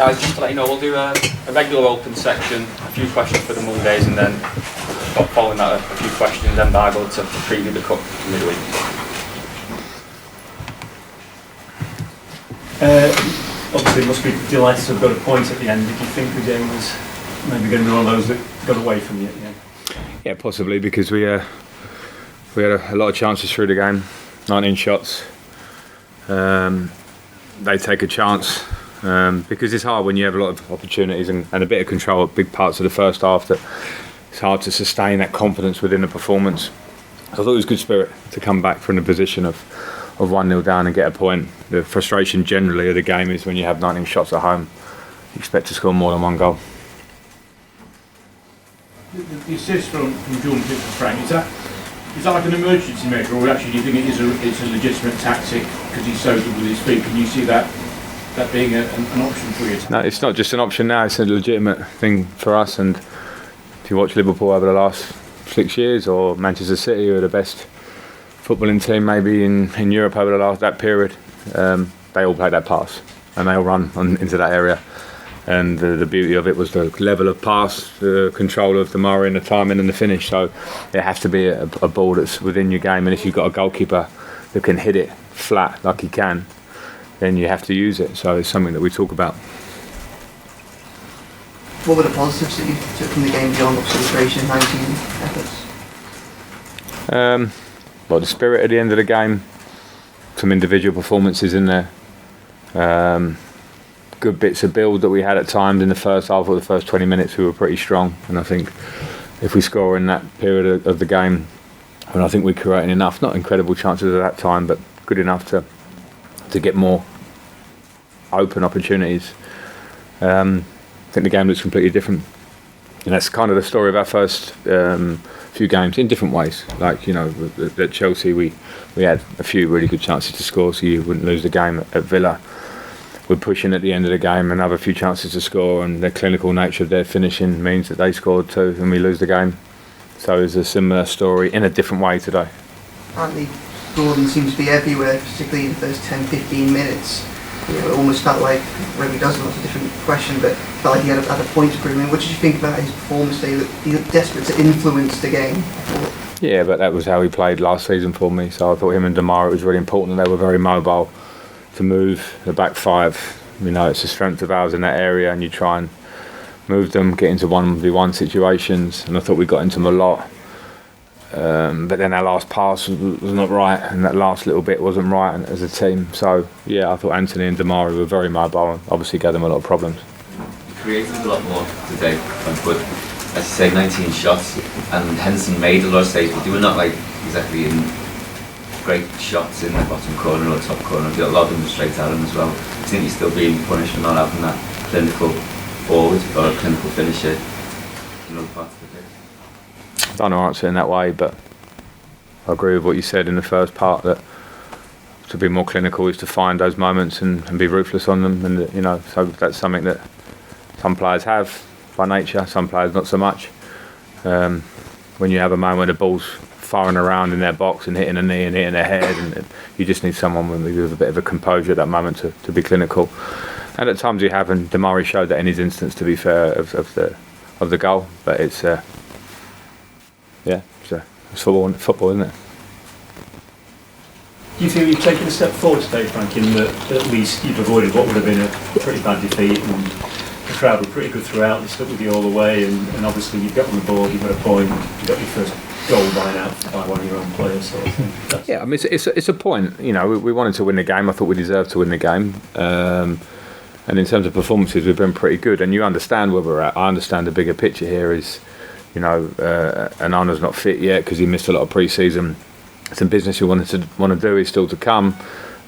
Guys, just to let you know, we'll do a regular open section, a few questions for the Mondays, and then following that, a few questions, then Bible to preview the Cup midweek. Obviously, it must be delighted to have got a point at the end. Did you think the game was maybe going to be one of those that got away from you at the end? Yeah, possibly, because we had a lot of chances through the game, 19 shots. They take a chance. Because it's hard when you have a lot of opportunities and a bit of control at big parts of the first half, that it's hard to sustain that confidence within the performance. I thought it was good spirit to come back from the position of 1-0 down and get a point. The frustration generally of the game is when you have 19 shots at home, you expect to score more than one goal. The assist from Jordan Pickford, Frank, is that like an emergency measure, or actually do you think it's a legitimate tactic because he's so good with his feet? Can you see that being an option for you? No, it's not just an option now, it's a legitimate thing for us. And if you watch Liverpool over the last 6 years, or Manchester City, who are the best footballing team maybe in Europe over that period, they all play that pass and they all run into that area. And the beauty of it was the level of pass, the control of the Murray and the timing and the finish. So it has to be a ball that's within your game, and if you've got a goalkeeper that can hit it flat like he can, then you have to use it. So it's something that we talk about. What were the positives that you took from the game beyond the frustration, 19 efforts? Well, the spirit at the end of the game, some individual performances in there, good bits of build that we had at times in the first half or the first 20 minutes. We were pretty strong, and I think if we score in that period of the game, and I think we're creating enough, not incredible chances at that time, but good enough to get more open opportunities. I think the game looks completely different, and that's kind of the story of our first few games in different ways. Like, you know, at Chelsea we had a few really good chances to score, so you wouldn't lose the game. At Villa, we're pushing at the end of the game and have a few chances to score, and the clinical nature of their finishing means that they scored too and we lose the game. So it's a similar story in a different way today. Apparently Gordon seems to be everywhere, particularly in the first 10-15 minutes. You know, it almost felt like, whether he does or not, it's a different question, but felt like he had a point to prove. I mean, what did you think about his performance today? He looked desperate to influence the game. Yeah, but that was how he played last season for me. So I thought him and Demar, it was really important that they were very mobile to move the back five. You know, it's a strength of ours in that area, and you try and move them, get into 1v1 situations, and I thought we got into them a lot. But then our last pass was not right, and that last little bit wasn't right as a team. So yeah, I thought Anthony and Damari were very mobile and obviously gave them a lot of problems. You created a lot more today, but as you say, 19 shots, and Henderson made a lot of saves, but they were not like exactly in great shots in the bottom corner or top corner. A lot of them were straight at him as well. I think you're still being punished for not having that clinical forward or a clinical finisher in other parts of the game. I don't know answer in that way, but I agree with what you said in the first part, that to be more clinical is to find those moments and be ruthless on them. And you know, so that's something that some players have by nature, some players not so much. When you have a moment where the ball's firing around in their box and hitting a knee and hitting their head, and you just need someone with a bit of a composure at that moment to be clinical. And at times you have, and Damari showed that in his instance, to be fair, of the goal. But it's it's football, isn't it? Do you feel you've taken a step forward today, Frank, in that at least you've avoided what would have been a pretty bad defeat, and the crowd were pretty good throughout, they stuck with you all the way, and obviously you've got on the board, you've got a point, you've got your first goal line out by one of your own players. So yeah, I mean, it's a point. You know, we wanted to win the game. I thought we deserved to win the game. And in terms of performances, we've been pretty good. And you understand where we're at. I understand the bigger picture here is, you know, Anana's not fit yet because he missed a lot of pre-season. Some business we want to do is still to come.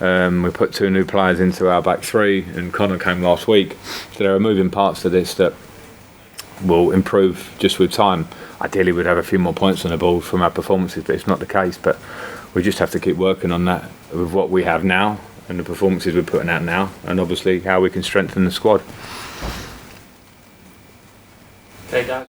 We put 2 new players into our back three, and Connor came last week. So there are moving parts to this that will improve just with time. Ideally, we'd have a few more points on the ball from our performances, but it's not the case. But we just have to keep working on that with what we have now and the performances we're putting out now, and obviously how we can strengthen the squad. Okay, guys.